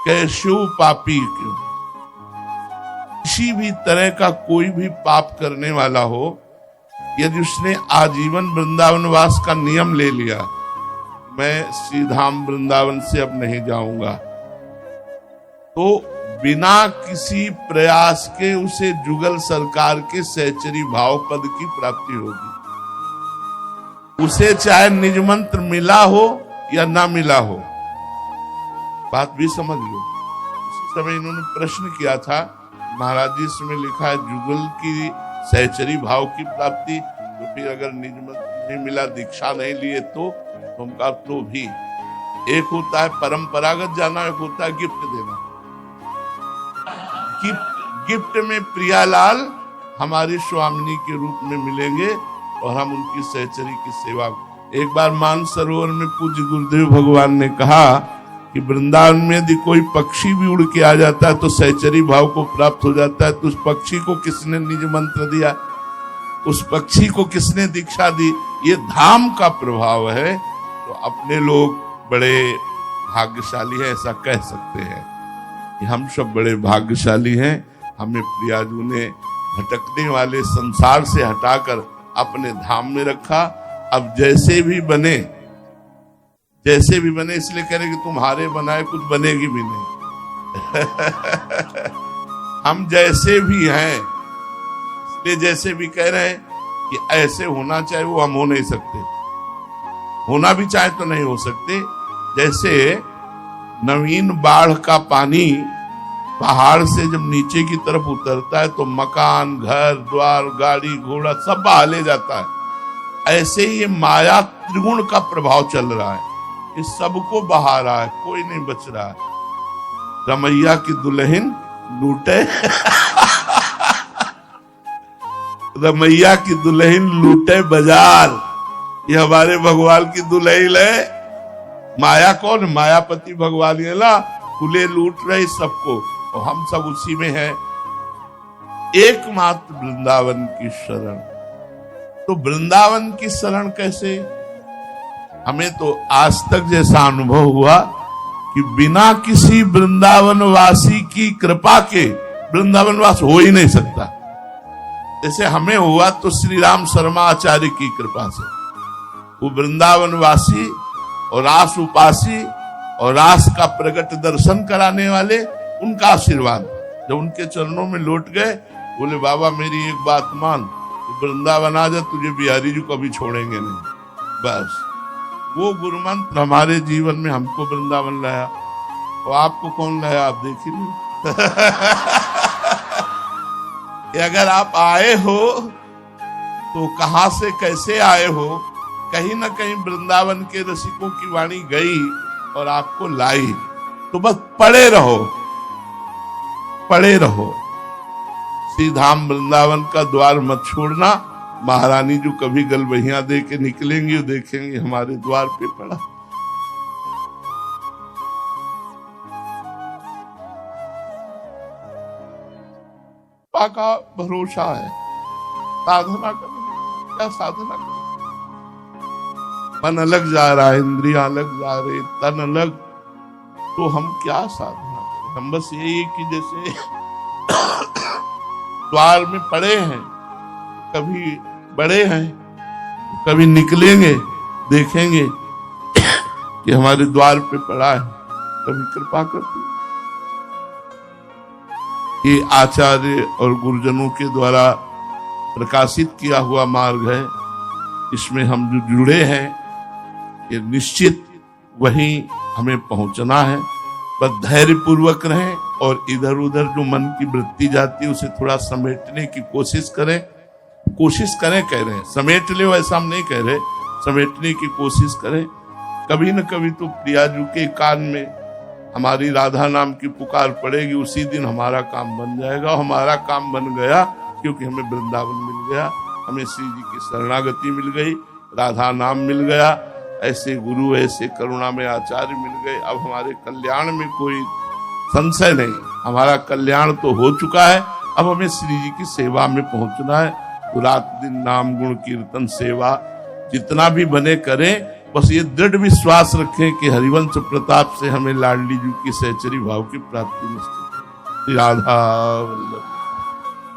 कैस्यु पापी, किसी भी तरह का कोई भी पाप करने वाला हो, यदि उसने आजीवन वृंदावन वास का नियम ले लिया, मैं श्री धाम वृंदावन से अब नहीं जाऊंगा, तो बिना किसी प्रयास के उसे जुगल सरकार के सहचरी भाव पद की प्राप्ति होगी। उसे चाहे निज मंत्र मिला हो या ना मिला हो, बात भी समझ लो। उसी समय इन्होंने प्रश्न किया था, महाराज जी इसमें लिखा है जुगल की सहचरी भाव की प्राप्ति, तो फिर अगर निज मंत्र नहीं मिला, दीक्षा नहीं लिए तो हम कहा तो भी एक होता है परंपरागत जाना, एक होता है गिफ्ट देना। गिफ्ट में प्रियालाल हमारी स्वामिनी के रूप में मिलेंगे और हम उनकी सहचरी की सेवा। एक बार मानसरोवर में पूज्य गुरुदेव भगवान ने कहा कि वृंदावन में यदि कोई पक्षी भी उड़ के आ जाता है तो सहचरी भाव को प्राप्त हो जाता है। तो उस पक्षी को किसने निज मंत्र दिया, उस पक्षी को किसने दीक्षा दी? ये धाम का प्रभाव है। तो अपने लोग बड़े भाग्यशाली हैं, ऐसा कह सकते हैं कि हम सब बड़े भाग्यशाली हैं। हमें प्रियाजू ने भटकने वाले संसार से हटाकर अपने धाम में रखा। अब जैसे भी बने इसलिए कह रहे कि तुम्हारे बनाए कुछ बनेगी भी नहीं। हम जैसे भी हैं इसलिए जैसे भी कह रहे हैं कि ऐसे होना चाहे, वो हम हो नहीं सकते। होना भी चाहे तो नहीं हो सकते। जैसे नवीन बाढ़ का पानी पहाड़ से जब नीचे की तरफ उतरता है तो मकान, घर द्वार, गाड़ी घोड़ा सब बहा ले जाता है। ऐसे ही ये माया त्रिगुण का प्रभाव चल रहा है, इस सबको बहा रहा है, कोई नहीं बच रहा है। रमैया की दुल्हन लूटे रमैया की दुल्हन लूटे बाजार, ये हमारे भगवान की दुल्हन है। माया कौन? मायापति भगवान है ना, खुले लूट रहे सबको और हम सब उसी में हैं। एकमात्र वृंदावन की शरण। तो वृंदावन की शरण कैसे? हमें तो आज तक जैसा अनुभव हुआ कि बिना किसी वृंदावन वासी की कृपा के वृंदावन वास हो ही नहीं सकता। जैसे हमें हुआ तो श्री राम शर्मा आचार्य की कृपा से, वो वृंदावन वासी और रास उपासी और रास का प्रकट दर्शन कराने वाले, उनका आशीर्वाद। जब उनके चरणों में लौट गए, बोले बाबा मेरी एक बात मान, तो वृंदावन आ जा, तुझे बिहारी जी कभी छोड़ेंगे नहीं। बस वो गुरु मंत्र हमारे जीवन में हमको वृंदावन लाया। और आपको कौन लाया? आप देख ही नहीं। अगर आप आए हो तो कहां से कैसे आए हो? कहीं ना कहीं वृंदावन के रसिकों की वाणी गई और आपको लाई। तो बस पड़े रहो, पड़े रहो। श्री धाम वृंदावन का द्वार मत छोड़ना। महारानी जो कभी गलबहियां दे के निकलेंगी, देखेंगे हमारे द्वार पे पड़ा। का भरोसा है। साधना करो, क्या साधना करो? मन अलग जा रहा है, इंद्रियां अलग जा रही, तन अलग, तो हम क्या साधना करें? हम बस यही कि जैसे द्वार में पड़े हैं, कभी बड़े हैं, कभी निकलेंगे, देखेंगे कि हमारे द्वार पे पड़ा है, कभी कृपा करते। ये आचार्य और गुरुजनों के द्वारा प्रकाशित किया हुआ मार्ग है। इसमें हम जो जुड़े हैं, ये निश्चित वहीं हमें पहुंचना है। बस धैर्य पूर्वक रहें और इधर उधर जो मन की वृत्ति जाती है उसे थोड़ा समेटने की कोशिश करें। कोशिश करें कह रहे हैं, समेट ले वैसा हम नहीं कह रहे, समेटने की कोशिश करें। कभी न कभी तो प्रियाजू के कान में हमारी राधा नाम की पुकार पड़ेगी, उसी दिन हमारा काम बन जाएगा। हमारा काम बन गया क्योंकि हमें वृंदावन मिल गया, हमें श्री जी की शरणागति मिल गई, राधा नाम मिल गया, ऐसे गुरु ऐसे करुणा में आचार्य मिल गए। अब हमारे कल्याण में कोई संशय नहीं, हमारा कल्याण तो हो चुका है। अब हमें श्री जी की सेवा में पहुंचना है। तो रात दिन नाम गुण कीर्तन सेवा जितना भी बने करें, बस ये दृढ़ विश्वास रखें कि हरिवंश प्रताप से हमें लाडली जी की सहचरी भाव की प्राप्ति निश्चित है। राधा वल्लभ।